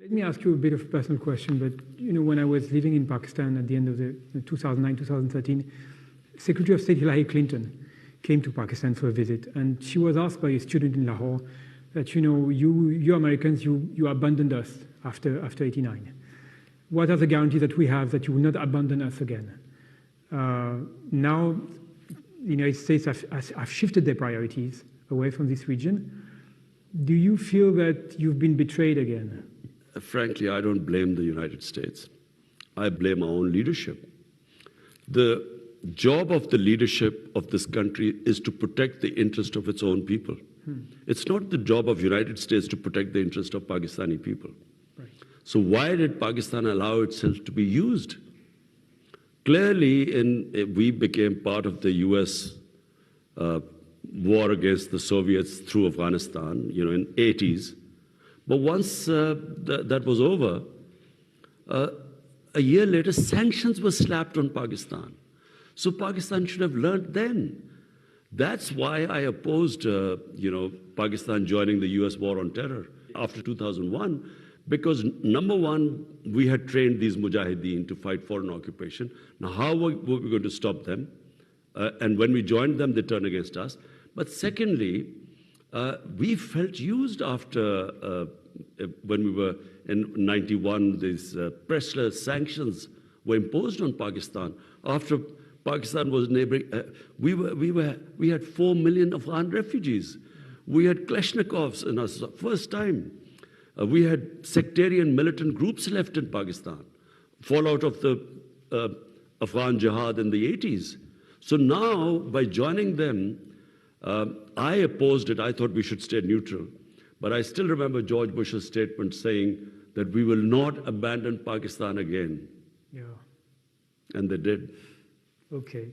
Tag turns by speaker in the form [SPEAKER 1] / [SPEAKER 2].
[SPEAKER 1] Let me ask you a bit of a personal question, but when I was living in Pakistan at the end of the 2009-2013, Secretary of State Hillary Clinton came to Pakistan for a visit, and she was asked by a student in Lahore that you Americans, you abandoned us after 89. What are the guarantees that we have that you will not abandon us again? Now, the United States have shifted their priorities away from this region. Do you feel that you've been betrayed again?
[SPEAKER 2] Frankly, I don't blame the United States. I blame our own leadership. The job of the leadership of this country is to protect the interest of its own people. It's not the job of the United States to protect the interest of Pakistani people.
[SPEAKER 1] Right.
[SPEAKER 2] So why did Pakistan allow itself to be used? Clearly, we became part of the U.S. war against the Soviets through Afghanistan, in 80s. But once that was over, a year later, sanctions were slapped on Pakistan. So Pakistan should have learned then. That's why I opposed, Pakistan joining the U.S. war on terror after 2001, because number one, we had trained these mujahideen to fight foreign occupation. Now, how were we going to stop them? And when we joined them, they turned against us. But secondly, we felt used after, when we were in 91, these pressless sanctions were imposed on Pakistan. After Pakistan was neighboring, we had 4 million Afghan refugees. We had Kalashnikovs in us first time. We had sectarian militant groups left in Pakistan, fallout of the Afghan jihad in the 80s. So now, by joining them, I opposed it. I thought we should stay neutral. But I still remember George Bush's statement saying that we will not abandon Pakistan again.
[SPEAKER 1] Yeah.
[SPEAKER 2] And they did.
[SPEAKER 1] Okay.